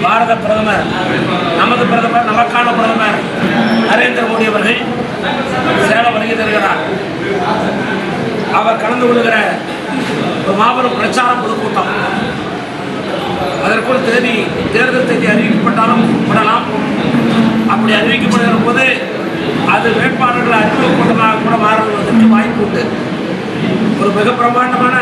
பாரத பிரதமர், நமது பிரதமர், நமக்கான பிரதமர் நரேந்திர மோடி அவர்கள் சேலம் வருகை தருகிறார். அவர் கலந்து கொள்கிற ஒரு மாபெரும் பிரச்சார பொதுக்கூட்டம். அதற்குள் தேர்தல் தேதி அறிவிக்கப்பட்டாலும் படலாம். அப்படி அறிவிக்கப்படுகிற போது அது வேட்பாளர்களை அறிவிக்கப்பட்டதாக கூட மாறுவதற்கு வாய்ப்பு உண்டு. ஒரு மிக பிரமாண்டமான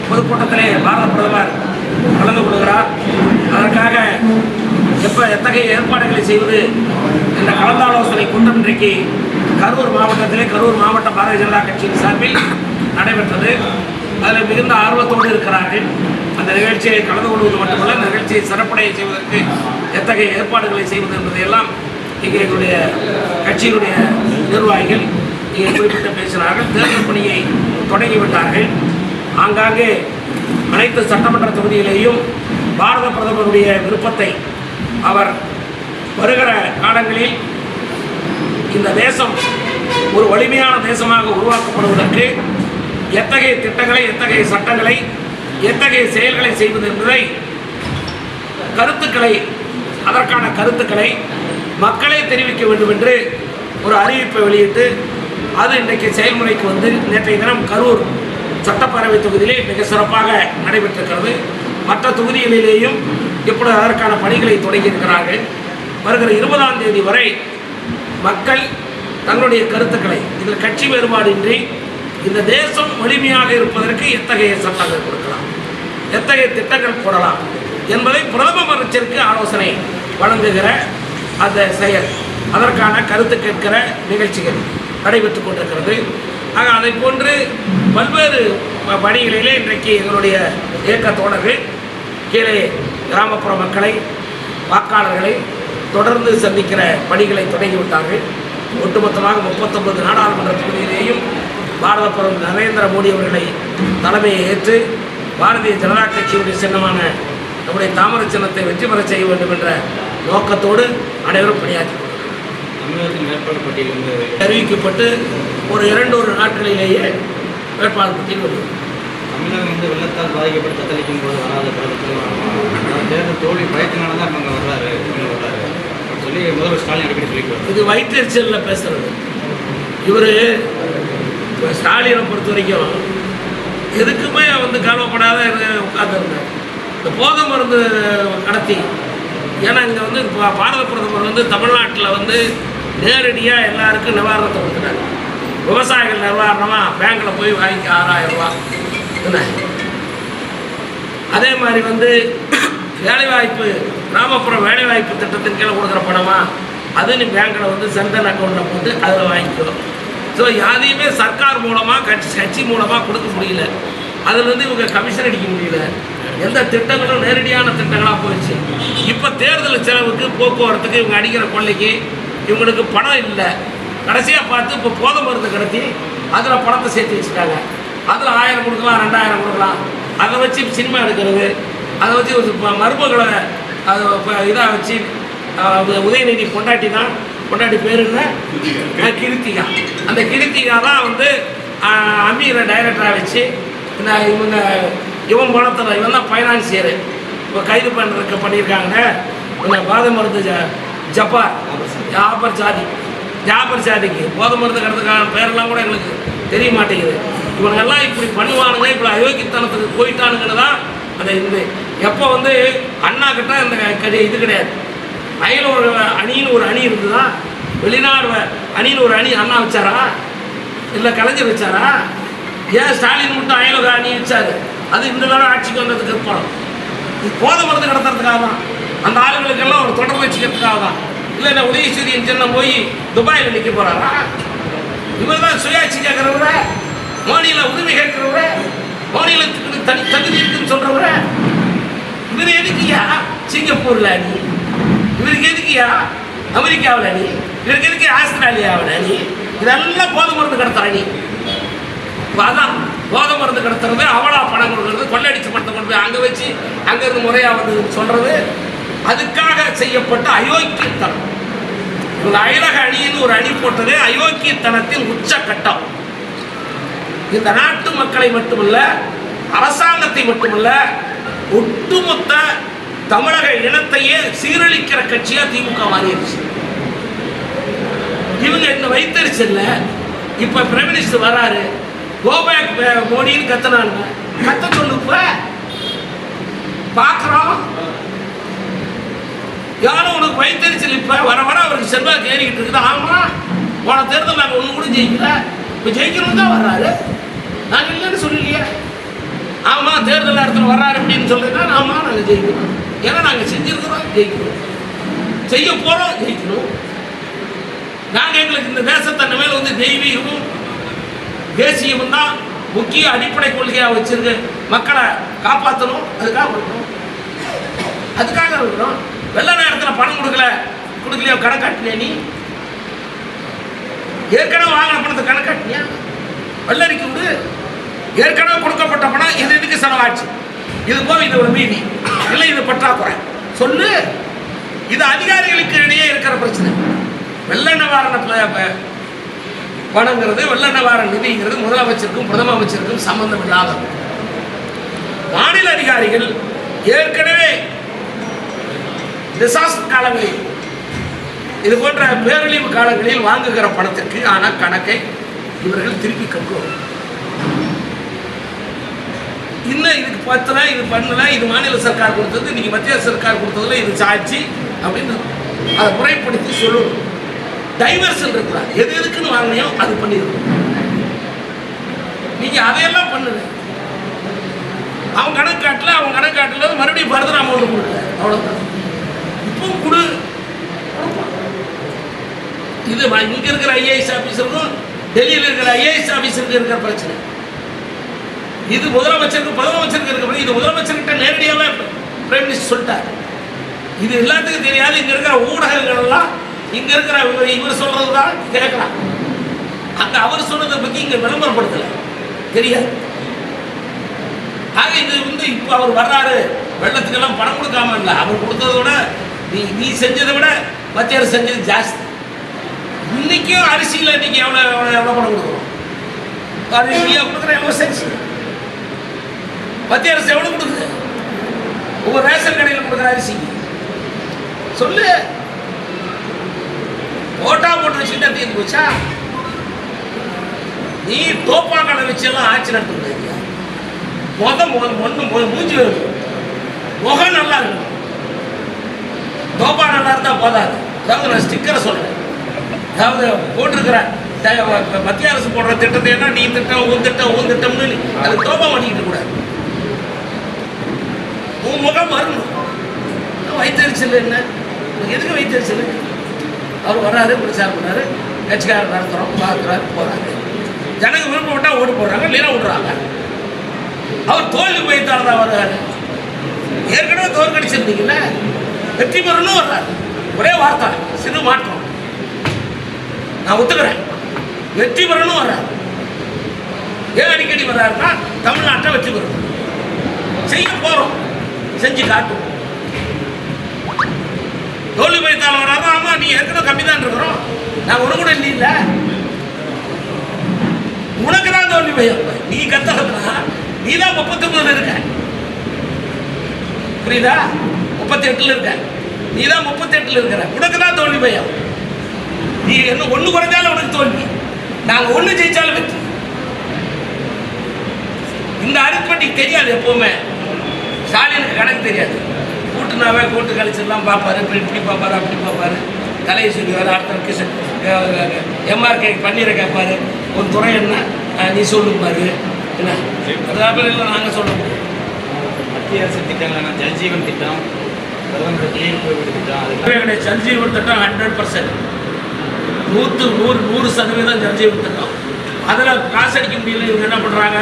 பொதுக்கூட்டத்திலே பாரத பிரதமர் கலந்து கொள்கிறார். அதற்காக எத்தகைய ஏற்பாடுகளை செய்வது என்ற கலந்தாலோசனை கூட்டம் இன்றைக்கு கரூர் மாவட்டத்திலே கரூர் மாவட்ட பாரதிய ஜனதா கட்சியின் சார்பில் நடைபெற்றது. அதில் மிகுந்த ஆர்வத்தோடு இருக்கிறார்கள். அந்த நிகழ்ச்சியை கலந்து கொள்வது மட்டுமல்ல, அந்த நிகழ்ச்சியை சிறப்படைய செய்வதற்கு எத்தகைய ஏற்பாடுகளை செய்வது என்பதையெல்லாம் இங்கே எங்களுடைய கட்சியினுடைய நிர்வாகிகள் இங்கே குறிப்பிட்டு பேசினார்கள். தேர்தல் பணியை தொடங்கிவிட்டார்கள். ஆங்காங்கே அனைத்து சட்டமன்ற தொகுதியிலேயும் பாரத பிரதமருடைய விருப்பத்தை அவர் வருகிற காலங்களில் இந்த தேசம் ஒரு வலிமையான தேசமாக உருவாக்கப்படுவதற்கு எத்தகைய திட்டங்களை, எத்தகைய சட்டங்களை, எத்தகைய செயல்களை செய்வது என்பதை அதற்கான கருத்துக்களை மக்களே தெரிவிக்க வேண்டும் என்று ஒரு அறிவிப்பை வெளியிட்டு அது இன்றைக்கு செயல்முறைக்கு வந்து நேற்றைய தினம் கரூர் சட்டப்பேரவை தொகுதியிலே மிக சிறப்பாக நடைபெற்றிருக்கிறது. மற்ற தொகுதிகளிலேயும் இப்பொழுது அதற்கான பணிகளை தொடங்கியிருக்கிறார்கள். வருகிற 20ஆம் தேதி வரை மக்கள் தங்களுடைய கருத்துக்களை, இதில் கட்சி வேறுபாடின்றி இந்த தேசம் வலிமையாக இருப்பதற்கு எத்தகைய சட்டங்கள் கொடுக்கலாம், எத்தகைய திட்டங்கள் போடலாம் என்பதை பிரதம அமைச்சருக்கு ஆலோசனை வழங்குகிற அந்த செயல், அதற்கான கருத்து கேட்கிற நிகழ்ச்சிகள் நடைபெற்றுக் கொண்டிருக்கிறது. ஆக அதை போன்று பல்வேறு பணிகளிலே இன்றைக்கு எங்களுடைய இயக்க தோழர்கள் கீழே கிராமப்புற மக்களை, வாக்காளர்களை தொடர்ந்து சந்திக்கிற பணிகளை தொடங்கிவிட்டார்கள். ஒட்டுமொத்தமாக 39 நாடாளுமன்ற தொகுதியிலேயும் பாரத பிரதமர் நரேந்திர மோடி அவர்களை தலைமையை ஏற்று பாரதிய ஜனதா கட்சியுடைய சின்னமான நம்முடைய தாமரை சின்னத்தை வெற்றி பெற செய்ய வேண்டும் என்ற நோக்கத்தோடு அனைவரும் பணியாற்றி அறிவிக்கப்பட்டு ஒரு 2 நாட்களிலேயே வேட்பாளர் பட்டியல் வருகிறது. தமிழகம் வெள்ளத்தால் பாதிக்கப்பட்டு தத்தளிக்கும் போது வராத தேர்தல் தோல்வி பயத்தினால தான் அங்கே வர்றாரு சொல்லி முதல்வர் ஸ்டாலின் அடிக்கடி சொல்லிக்குவார். இது வயிற்றெரிச்சலில் பேசுறது. இவர் ஸ்டாலினை பொறுத்த வரைக்கும் எதுக்குமே கவலைப்படாத உட்கார்ந்துருந்தார். இந்த போதை மருந்து கடத்தி, ஏன்னா இங்கே பாரத பிரதமர் தமிழ்நாட்டில் நேரடியாக எல்லாருக்கும் நிவாரணத்தை கொடுத்துட்டார். விவசாயிகள் நிவாரணமாக பேங்கில் போய் வாங்கி 6000 ரூபா என்ன. அதே மாதிரி வேலைவாய்ப்பு, கிராமப்புற வேலைவாய்ப்பு திட்டத்தின் கீழே கொடுக்குற பணமா அது நீ பேங்கில் சந்தன் அக்கௌண்ட்டில் போட்டு அதில் வாங்கிக்கோ. ஸோ யாரையுமே சர்க்கார் மூலமாக கட்சி மூலமாக கொடுக்க முடியல. அதுலேருந்து இவங்க கமிஷன் அடிக்க முடியல. எந்த திட்டங்களும் நேரடியான திட்டங்களாக போயிடுச்சு. இப்போ தேர்தல் செலவுக்கு, போக்குவரத்துக்கு, இவங்க அடிக்கிற கொள்ளைக்கு இவங்களுக்கு பணம் இல்லை. கடைசியாக பார்த்து இப்போ போதை மருந்து கடத்தி அதில் பணத்தை சேர்த்து வச்சுட்டாங்க. அதில் 1000 கொடுக்கலாம், 2000 கொடுக்கலாம். அதை வச்சு சினிமா எடுக்கிறது, அதை வச்சு மருமகளை அது இதாக வச்சு உதயநிதி பொண்டாட்டி தான், பொண்டாட்டி பேர் என்ன, கிருத்திகா. அந்த கிருத்திகா தான் அமீரை டைரக்டராக வச்சு இவன் பணத்தில் இவன் தான் ஃபைனான்சியரு. இப்போ கைது பண்ணியிருக்காங்க. பாத மருந்து ஜாபர் சாதிக்கு போதை மருந்து கடத்துக்கான பேரெல்லாம் கூட எங்களுக்கு தெரிய மாட்டேங்குது. இவங்கெல்லாம் இப்படி பண்ணுவானுங்க, இப்படி அயோக்கியத்தனத்துக்கு போயிட்டானுங்கன்னு தான் அந்த எப்போ அண்ணா கிட்ட அந்த இது கிடையாது. அயல் ஒரு அணின்னு ஒரு அணி இருந்துதான், வெளிநாடு அணின்னு ஒரு அணி அண்ணா வச்சாரா, இல்லை கலைஞர் வச்சாரா? ஏன் ஸ்டாலின் மட்டும் அயல் அணி வச்சாரு? அது இந்த நேரம் ஆட்சிக்கு வந்ததுக்கு இருப்பாங்க. போதை மருந்து கடத்துறதுக்காக தான், அந்த ஆளுங்களுக்கெல்லாம் ஒரு தொடர்பு வச்சுக்கிறதுக்காக தான். இல்லை இந்த உதயசூரியன் சின்னம் போய் துபாயில் நிற்க போகிறாரா? இவர் தான் சுயாட்சி கேட்குறவர, மோடியில் உரிமை கேட்கிறவர, மோடியில் தகுதி இருக்குன்னு சொல்கிறவர. இவர் எதுக்குயா சிங்கப்பூரில் அணி? இவருக்கு எதுக்குயா அமெரிக்காவில் அணி? இவருக்கு எதுக்கு ஆஸ்திரேலியாவில் அணி? இதெல்லாம் போதை மருந்து கடத்துற அணி. அதான் போதை மருந்து கடத்துறது, அவளா பணம் கொடுக்குறது, கொள்ளடிச்சு பணத்தை கொண்டு போய் அங்கே வச்சு அங்கேருந்து முறையாக சொல்கிறது. அதுக்காக செய்யப்பட்ட அயோக்கியத்தனம். இவங்க அயலக அணின்னு ஒரு அணி போட்டதே அயோக்கியத்தனத்தின் உச்சக்கட்டம். இந்த நாட்டு மக்களை மட்டுமல்ல, அரசாங்கத்தை மட்டுமல்ல, ஒட்டுமொத்த தமிழக இனத்தையே சீரழிக்கிற கட்சியா திமுக மாறிடுச்சு. இவங்க இந்த வைத்தறிச்சல்ல இப்ப பிரைம் மினிஸ்டர் வராரு, கோபேக் மோடின்னு கத்தனாங்க, கத்த சொல்லுப்ப பாக்குறோம். யாரும் உனக்கு வைத்தறிச்சல் இப்ப வர வர அவருக்கு செல்வாக்கு ஏறிக்கிட்டு இருக்குது. ஆமா, போன தேர்தல் நாங்கள் ஒண்ணு கூட ஜெயிக்கல, இப்ப ஜெயிக்கணும் தான் வர்றாரு. நாங்க இல்லைன்னு சொல்லலையே. ஆமா, தேர்தல் நேரத்தில் வர்றாரு அப்படின்னு சொல்றீங்கன்னா ஆமா நாங்கள் ஜெயிக்கணும். ஏன்னா நாங்கள் செஞ்சிருக்கிறோம், ஜெயிக்கணும், செய்ய போறோம், ஜெயிக்கணும். நாங்கள் எங்களுக்கு இந்த தேசத்தை மேல வந்து தெய்வீகமும் தேசியமும் தான் முக்கிய அடிப்படை கொள்கையாக வச்சிருக்க, மக்களை காப்பாற்றணும், அதுக்காக இருக்கணும், அதுக்காக இருக்கிறோம். வெள்ள நேரத்தில் பணம் கொடுக்கலையோ கணக்காட்டினியா? நீ ஏற்கனவே வாங்கின பணத்தை கணக்காட்டினியா? வெள்ளரிக்க விடு. ஏற்கனவே கொடுக்கப்பட்ட பணம் இது இதுக்கு செலவாச்சு, இது போக இது ஒரு மீதி இல்லை, இது பற்றாக்குறை சொல்லு. இது அதிகாரிகளுக்கு இடையே இருக்கிற பிரச்சனை. வெள்ள நிவாரண பணங்கிறது, வெள்ள நிவாரண நிதிங்கிறது முதலமைச்சருக்கும் பிரதம அமைச்சருக்கும் சம்பந்தம் இல்லாதது. மாநில அதிகாரிகள் ஏற்கனவே டிசாஸ்டர் காலங்களில், இது போன்ற பேரழிவு காலங்களில் வாங்குகிற பணத்திற்கு ஆன கணக்கை இவர்கள் திருப்பி கட்டுவாங்க. இன்னும் இதுக்கு பத்தல, இது பண்ணல, இது மாநில சர்க்கார் கொடுத்தது, இன்னைக்கு மத்திய சர்க்கார் கொடுத்ததுல இது சாட்சி அப்படின்னு அதை முறைப்படுத்தி சொல்லணும். டைவர்ஷன் இருக்கிறார், எது எதுக்குன்னு வாங்கினையோ அது பண்ணிருக்கணும். நீங்க அதையெல்லாம் பண்ணுங்க. அவன் கணக்காட்டுல மறுபடியும் ஃபர்தர் அமௌண்ட் கொடுக்கல, அவ்வளவுதான். இப்போ கொடு. இது இங்க இருக்கிற ஐஏஎஸ் ஆபீசருக்கும் டெல்லியில் இருக்கிற ஐஏஎஸ் ஆபீசருக்கு இருக்கிற பிரச்சனை. இது முதலமைச்சருக்கு பிரதம அமைச்சருக்கு இருக்க, இது முதலமைச்சர்கிட்ட நேரடியாக பிரைம் மினிஸ்டர் சொல்லிட்டார். இது எல்லாத்துக்கும் தெரியாது. இங்க இருக்கிற ஊடகங்கள் எல்லாம் இங்க இருக்கிற இவர் சொல்றதுதான் கேட்கலாம். அங்க அவர் சொன்னதை பத்தி இங்க விளம்பரப்படுத்தல, தெரியாது. ஆக இது வந்து இப்ப அவர் வர்றாரு, வெள்ளத்துக்கெல்லாம் பணம் கொடுக்காம இல்லை, அவர் கொடுத்ததை விட நீ செஞ்சதை விட மத்திய அரசு செஞ்சது ஜாஸ்தி. இன்னைக்கும் அரிசியில் இன்னைக்கு எவ்வளோ பணம் கொடுக்குறோம்? இந்தியா கொடுக்குற எமர்ஜென்சி மத்திய அரசு எவ்வளவு கொடுக்குது? ஒவ்வொரு ரேஷன் கடையில் கொடுக்குற அரிசி சொல்லு. ஓட்டா போட்டு வச்சுக்கிட்டா தீர்ந்து போச்சா? நீ தோப்பா கடை வச்சு எல்லாம் ஆட்சி நடத்த முடியாது. மூஞ்சி வேணும், முகம் நல்லா இருக்கும். தோப்பா நல்லா இருந்தா போதாது. அதாவது நான் ஸ்டிக்கரை சொல்றேன், அதாவது போட்டிருக்கிற மத்திய அரசு போடுற திட்டத்தை என்ன நீ திட்டம் உன் திட்டம்னு அது தோப்பா மாட்டிக்கிட்டு கூடாது. உன் முகம் வரணும். வைத்தறிச்சல் என்ன? எதுக்கு வைத்தறிச்சல்? அவர் வர்றாரு, பிரச்சாரம் பண்ணாரு, கட்சிக்காரர் நடத்துறோம், பார்க்குறாரு, போறாரு. ஜனங்க விருப்பப்பட்டா ஓட்டு போடுறாங்க, இல்லைன்னா விடுறாங்க. அவர் தோல்வி பயத்தால் தான் வர்றாரு. ஏற்கனவே தோற்கடிச்சிருந்தீங்கல்ல, வெற்றி பெறணும் வர்றாரு. ஒரே வார்த்தை, சிறு மாற்றம். நான் ஒத்துக்கிறேன், வெற்றி பெறணும் வர்றாரு. ஏன் அடிக்கடி வர்றாருன்னா தமிழ்நாட்டை வெற்றி பெறணும், செய்ய போறோம், செஞ்சு காட்டும். தோல்வி பயத்தால் வராது. ஆமா, நீ ஏற்கனவே கம்மி தான் இருக்கிறோம், நான் ஒரு கூட இல்லை. உனக்கு தான் தோல்வி பயம். நீ கத்தகனா நீ தான் 39 இருக்க, புரியுதா? 38 இருக்க, நீ தான் 38 இருக்கிற. உனக்கு தான் தோல்வி பயம். நீ என்ன ஒண்ணு குறைஞ்சாலும் உனக்கு தோல்வி, நாங்க ஒண்ணு ஜெயிச்சாலும் வெற்றி. இந்த அரித்மெட்டிக் தெரியாது. எப்பவுமே ஸ்டாலினுக்கு கணக்கு தெரியாது. கூட்டுனாவே கூட்டு கழிச்சிடலாம் பார்ப்பாரு, இப்படி பார்ப்பாரு, அப்படி பார்ப்பாரு, தலையை சொல்லுவார். அடுத்த எம்ஆர்கே பன்னீரை கேட்பாரு, ஒரு துறை என்ன நீ சொல்லுப்பாரு, என்ன அதாவது இல்லை நாங்கள் சொல்ல முடியும். மத்திய அரசு திட்டங்கள் ஜல்ஜீவன் திட்டம், பிரதமர் திட்டம், ஜல்ஜீவன் திட்டம் 100%, 100% ஜல்ஜீவன் திட்டம். அதில் காசு அடிக்க முடியல. இவங்க என்ன பண்ணுறாங்க,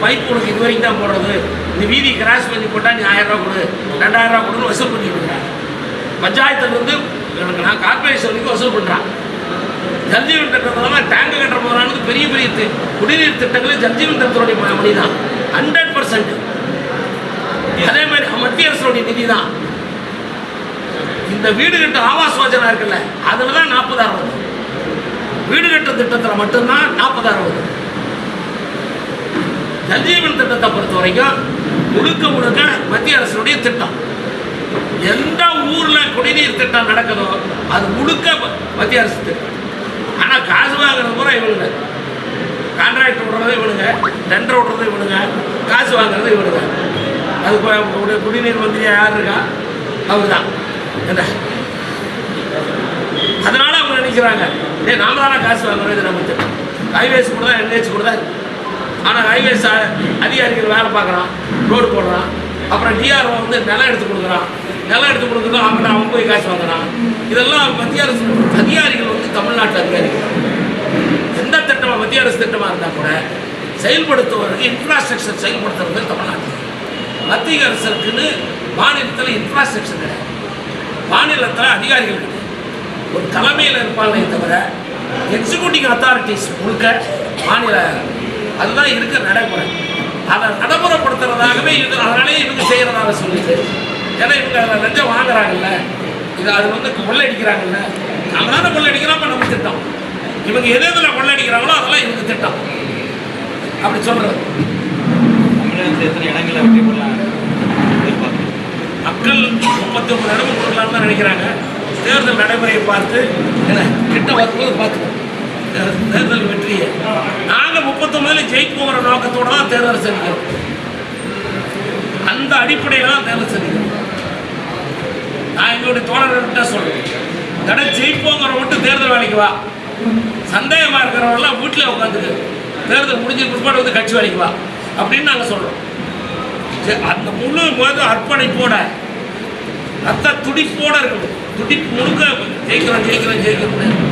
பைப் உனக்கு இது வரைக்கும் தான் போடுறது, இந்த வீதி கிராஸ் பண்ணி போட்டால் நீ 1000 ரூபா கொடு, 2000 ரூபா கொடுன்னு வசூல் பண்ணி கொடுக்குறாங்க. பஞ்சாயத்துலேருந்து எனக்கு நான் கார்பரேஷன் வரைக்கும் வசூல் பண்ணுறான். ஜல்ஜீவன் திட்டத்தில் டேங்கு கட்டுற போகிறாங்க. பெரிய பெரிய குடிநீர் திட்டங்கள் ஜல்ஜீவன் திட்டத்தினுடைய மணி தான் 100%. அதே மாதிரி மத்திய அரசுடைய நிதி தான். இந்த வீடு கட்ட ஆவாஸ் யோஜனா இருக்குல்ல, அதில் தான் 40,000 வருது. வீடு கட்ட திட்டத்தில் மட்டும்தான் 40,000 வருது. ஜல்ஜீவன் திட்டத்தை பொறுத்த வரைக்கும் முழுக்க மத்திய அரசுடைய திட்டம். எந்த ஊரில் குடிநீர் திட்டம் நடக்குதோ அது முழுக்க மத்திய அரசு திட்டம். ஆனால் காசு வாங்குறது பூரா இவனுங்க, கான்ட்ராக்ட் விடுறது இவனுங்க, டெண்டர் விடுறது இவனுங்க, காசு வாங்குறது இவனுங்க. அது குடிநீர் மந்திரியா யார் இருக்கா? அவர் தான். என்ன அதனால அவங்க நினைக்கிறாங்க, நாம தானே காசு வாங்குறோம், இது நம்ம திட்டம். ஹைவேஸ் கூட தான் NH கூட தான். ஆனால் ஹைவேஸ் அதிகாரிகள் வேலை பார்க்குறான், ரோடு போடுறான், அப்புறம் டிஆர்ஓ வந்து நிலம் எடுத்து கொடுக்குறான், நிலம் எடுத்து கொடுக்குறதும் அவன் போய் காசு வாங்குறான். இதெல்லாம் மத்திய அரசு அதிகாரிகள் வந்து தமிழ்நாட்டு அதிகாரிகள் எந்த திட்டமாக மத்திய அரசு திட்டமாக இருந்தால் கூட செயல்படுத்துவதற்கு இன்ஃப்ராஸ்ட்ரக்சர் செயல்படுத்துறது தமிழ்நாட்டில். மத்திய அரசுக்குன்னு மாநிலத்தில் இன்ஃப்ராஸ்ட்ரக்சர் கிடையாது, மாநிலத்தில் அதிகாரிகள் கிடையாது. ஒரு தலைமையில் இருப்பாங்களே தவிர எக்ஸிக்யூட்டிவ் அத்தாரிட்டிஸ் முழுக்க மாநில அதுதான் இருக்க நடைமுறை. அதை நடைமுறைப்படுத்துறதாகவே இருக்கு. அதனாலே இவங்க செய்கிறதாக சொல்லிட்டு, ஏன்னா இவங்க அதில் லஞ்சம் வாங்குறாங்கல்ல, இது அது வந்து கொள்ளடிக்கிறாங்கல்ல, நம்ம தானே கொள்ளடிக்கிறோம். நம்ம திட்டம் இவங்க எது எதில் கொள்ளடிக்கிறாங்களோ அதெல்லாம் இவங்க திட்டம் அப்படி சொல்கிறது. தமிழகத்தில் எத்தனை இடங்களில் வெற்றி பெறலாம் மக்கள் 39 இடம் கொடுக்கலாம்னு தான் நினைக்கிறாங்க. தேர்தல் நடைமுறையை பார்த்து என்ன கிட்ட வரும்போது பார்த்துக்கோம் தேர்தல் வெற்றியை. நாங்கள் 39 ஜெயிப்போங்கிற நோக்கத்தோடு தான் தேர்தல் சந்திக்கிறோம். அந்த அடிப்படையில் தான் தேர்தல் சந்திக்கிறோம். நான் எங்களுடைய தோழர்கள்ட்ட சொல்கிறேன், தடவை ஜெயிப்போங்கிற மட்டும் தேர்தல் வேலைக்கு வா, சந்தேகமாக இருக்கிறவங்களாம் வீட்டில் உட்காந்துக்கு தேர்தல் முடிஞ்ச பிற்பாடு வந்து கட்சி வேலைக்கு வா அப்படின்னு நாங்கள் சொல்கிறோம். அந்த முழு அர்ப்பணிப்போட ரத்த துடிப்போடு இருக்கணும். துடிப்பு முழுக்க ஜெயிக்கிறோம் ஜெயிக்கிறோம் ஜெயிக்கிறோம்.